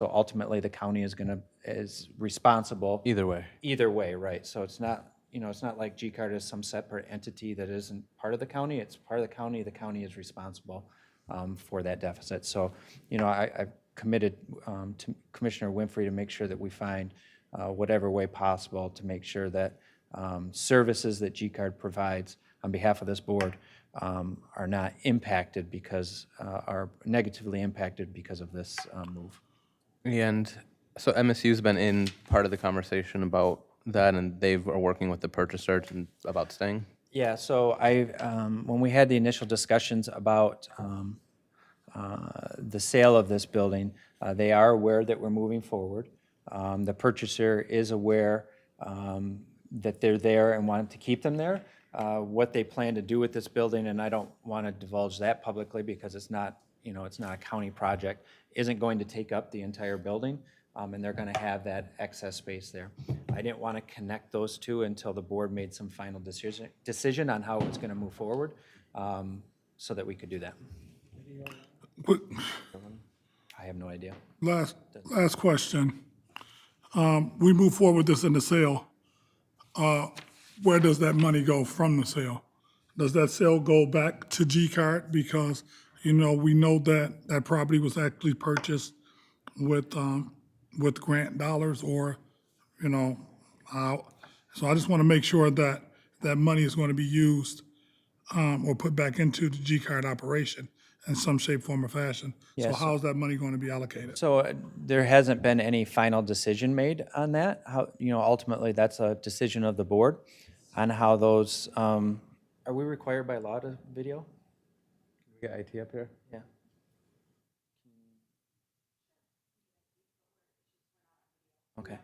So ultimately, the county is responsible. Either way. Either way, right. So it's not, it's not like G-Card is some separate entity that isn't part of the county. It's part of the county is responsible for that deficit. So, I've committed to Commissioner Winfrey to make sure that we find whatever way possible to make sure that services that G-Card provides on behalf of this board are not impacted because, are negatively impacted because of this move. And so MSU's been in part of the conversation about that, and they are working with the purchaser about staying? Yeah, so when we had the initial discussions about the sale of this building, they are aware that we're moving forward. The purchaser is aware that they're there and want to keep them there. What they plan to do with this building, and I don't want to divulge that publicly because it's not, it's not a county project, isn't going to take up the entire building, and they're going to have that excess space there. I didn't want to connect those two until the board made some final decision on how it was going to move forward, so that we could do that. But I have no idea. last question. We move forward with this in the sale. Where does that money go from the sale? Does that sale go back to G-Card? Because, we know that that property was actually purchased with grant dollars or, how. So I just want to make sure that that money is going to be used or put back into the G-Card operation in some shape, form, or fashion. So Yes. how is that money going to be allocated? So there hasn't been any final decision made on that. How, ultimately, that's a decision of the board on how those, are we required by law to video? We got IT up here? Yeah. Okay.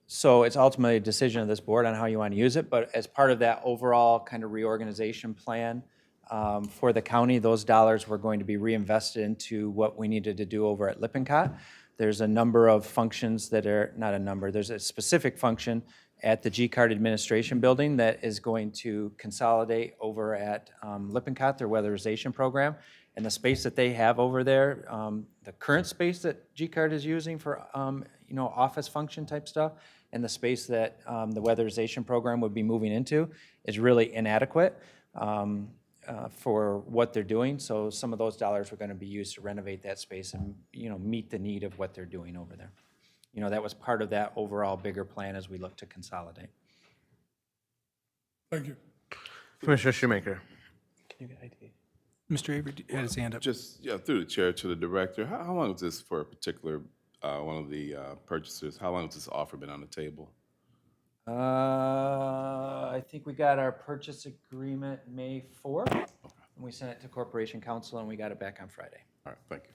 So it's ultimately a decision of this board on how you want to use it, but as part of that overall kind of reorganization plan for the county, those dollars were going to be reinvested into what we needed to do over at Lippincott. There's a number of functions that are, not a number, there's a specific function at the G-Card Administration Building that is going to consolidate over at Lippincott, their weatherization program. And the space that they have over there, the current space that G-Card is using for, office function type stuff, and the space that the weatherization program would be moving into is really inadequate for what they're doing. So some of those dollars were going to be used to renovate that space and, meet the need of what they're doing over there. That was part of that overall bigger plan as we look to consolidate. Thank you. Commissioner Shoemaker. Can you get ID? Mr. Avery had his hand up. Just, through the chair to the director, how long was this for a particular, one of the purchasers? How long has this offer been on the table? I think we got our purchase agreement May 4th, and we sent it to Corporation Council, and we got it back on Friday. All right, thank you.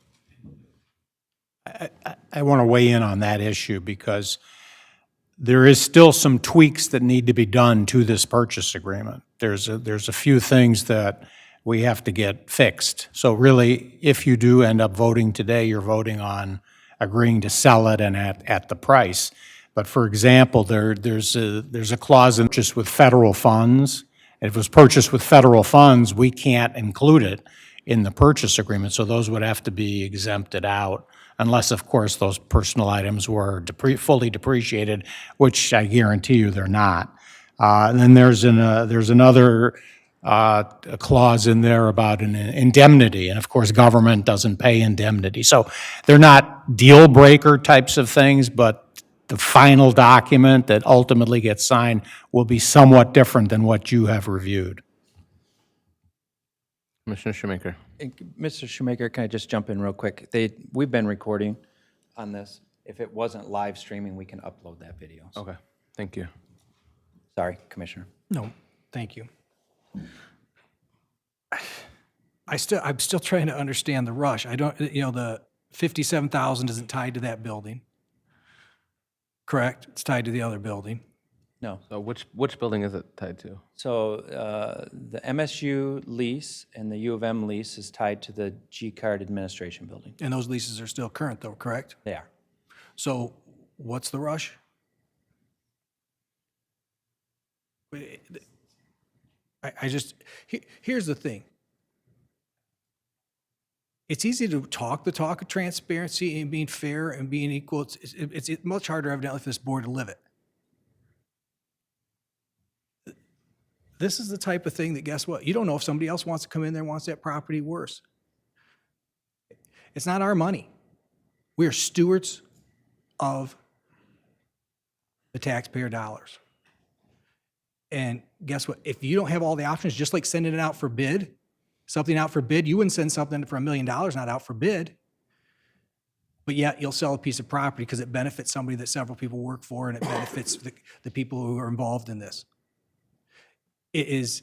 I want to weigh in on that issue because there is still some tweaks that need to be done to this purchase agreement. There's a few things that we have to get fixed. So really, if you do end up voting today, you're voting on agreeing to sell it and at the price. But for example, there's a clause in purchase with federal funds. If it was purchased with federal funds, we can't include it in the purchase agreement, so those would have to be exempted out, unless, of course, those personal items were fully depreciated, which I guarantee you they're not. And then there's another clause in there about an indemnity, and of course, government doesn't pay indemnity. So they're not deal breaker types of things, but the final document that ultimately gets signed will be somewhat different than what you have reviewed. Commissioner Shoemaker. Mr. Shoemaker, can I just jump in real quick? We've been recording on this. If it wasn't live streaming, we can upload that video. So, Okay, thank you. sorry, Commissioner. No, thank you. I'm still trying to understand the rush. I don't, the 57,000 isn't tied to that building. Correct? It's tied to the other building. No. So which building is it tied to? So the MSU lease and the U of M lease is tied to the G-Card Administration Building. And those leases are still current though, correct? They are. So what's the rush? I just, here's the thing. It's easy to talk the talk of transparency and being fair and being equal. It's much harder evidently for this board to live it. This is the type of thing that, guess what? You don't know if somebody else wants to come in there and wants that property worse. It's not our money. We are stewards of the taxpayer dollars. And guess what? If you don't have all the options, just like sending it out for bid, something out for bid, you wouldn't send something for $1 million not out for bid. But yet you'll sell a piece of property because it benefits somebody that several people work for and it benefits the people who are involved in this. It is,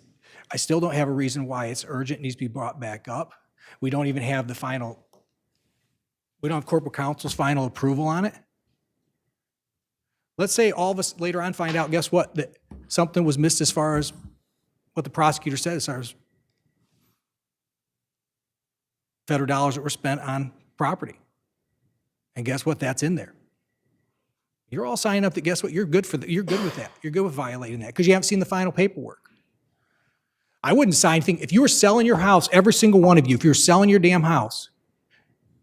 I still don't have a reason why it's urgent, needs to be brought back up. We don't even have the final, we don't have corporate counsel's final approval on it. Let's say all of us later on find out, guess what, that something was missed as far as what the prosecutor said as far as federal dollars that were spent on property. And guess what, that's in there. You're all signing up that, guess what, you're good you're good with that. You're good with violating that because you haven't seen the final paperwork. I wouldn't sign anything. If you were selling your house, every single one of you, if you were selling your damn house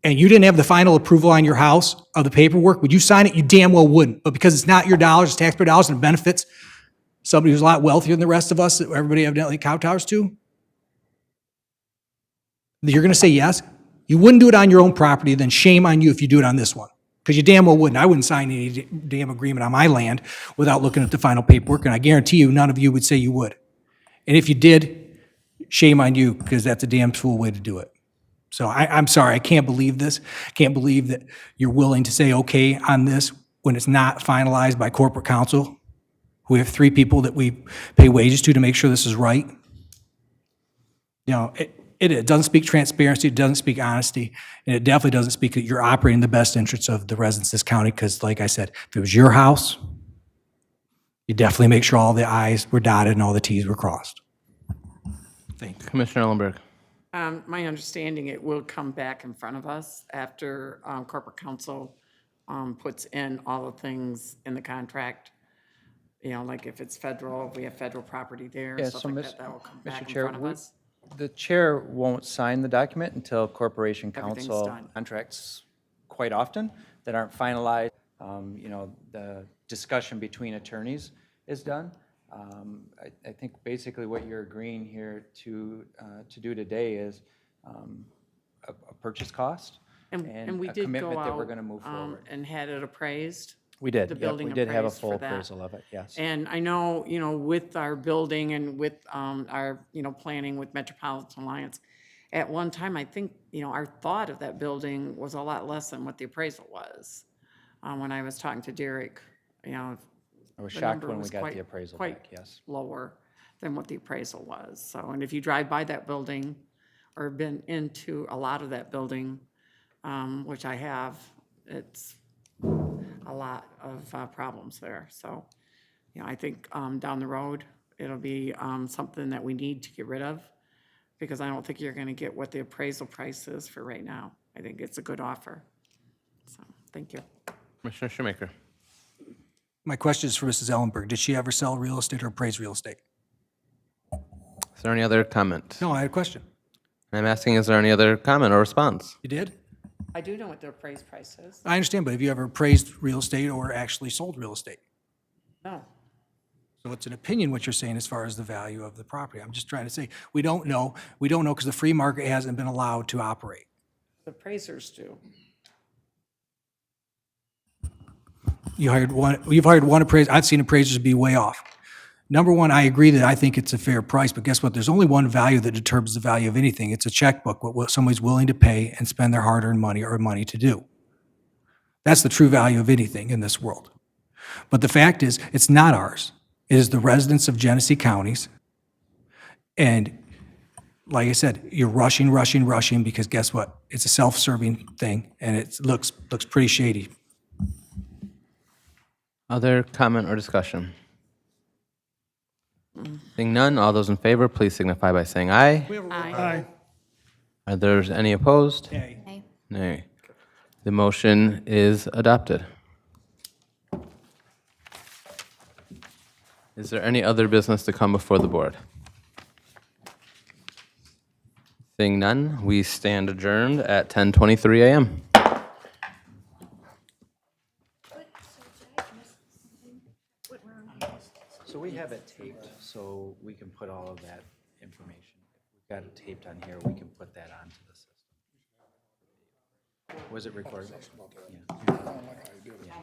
and you didn't have the final approval on your house of the paperwork, would you sign it? You damn well wouldn't. But because it's not your dollars, it's taxpayer dollars, and it benefits somebody who's a lot wealthier than the rest of us that everybody evidently kowtows to, you're going to say yes? You wouldn't do it on your own property, then shame on you if you do it on this one. Because you damn well wouldn't. I wouldn't sign any damn agreement on my land without looking at the final paperwork, and I guarantee you none of you would say you would. And if you did, shame on you, because that's a damn fool way to do it. So I'm sorry, I can't believe this. I can't believe that you're willing to say okay on this when it's not finalized by corporate counsel. We have 3 people that we pay wages to make sure this is right. You know, it doesn't speak transparency, it doesn't speak honesty, and it definitely doesn't speak that you're operating in the best interests of the residents of this county, because like I said, if it was your house, you definitely make sure all the I's were dotted and all the T's were crossed. Thank you. Commissioner Ellenberg. My understanding, it will come back in front of us after corporate counsel puts in all the things in the contract. You know, like if it's federal, if we have federal property there, Yeah, stuff so like that, that will come back in Chair, front of us. the chair won't sign the document until corporation Everything's counsel done. contracts quite often that aren't finalized. You know, the discussion between attorneys is done. I think basically what you're agreeing here to do today is a purchase cost And we a did commitment go that we're out going to move forward. and had it appraised. We did, the yep, building we did have a appraised full for that. appraisal of it, yes. And I know, you know, with our building and with our, you know, planning with Metropolitan Alliance, at one time, I think, you know, our thought of that building was a lot less than what the appraisal was. When I was talking to Derek, you know, I was the shocked number when we was got quite- the appraisal quite back, yes. lower than what the appraisal was. So, and if you drive by that building or been into a lot of that building, which I have, it's a lot of problems there. So, you know, I think down the road, it'll be something that we need to get rid of, because I don't think you're gonna get what the appraisal price is for right now. I think it's a good offer. So, thank you. Commissioner Shoemaker. My question is for Mrs. Ellenberg. Did she ever sell real estate or appraise real estate? Is there any other comment? No, I had a question. I'm asking, is there any other comment or response? You did? I do know what the appraised price is. I understand, but have you ever appraised real estate or actually sold real estate? No. So it's an opinion what you're saying as far as the value of the property. I'm just trying to say, we don't know. We don't know because the free market hasn't been allowed to operate. The appraisers do. You've hired one appraiser. I've seen appraisers be way off. Number one, I agree that I think it's a fair price, but guess what? There's only one value that determines the value of anything. It's a checkbook, what somebody's willing to pay and spend their hard-earned money or money to do. That's the true value of anything in this world. But the fact is, it's not ours. It is the residents of Genesee counties. And like I said, you're rushing because guess what? It's a self-serving thing and it looks pretty shady. Other comment or discussion? Seeing none, all those in favor, please signify by saying aye. Aye. Are there any opposed? Nay. Nay. The motion is adopted. Is there any other business to come before the board? Seeing none, we stand adjourned at 10:23 a.m. So we have it taped, so we can put all of that information. If we've got it taped on here, we can put that onto the system. Was it recorded? Yeah.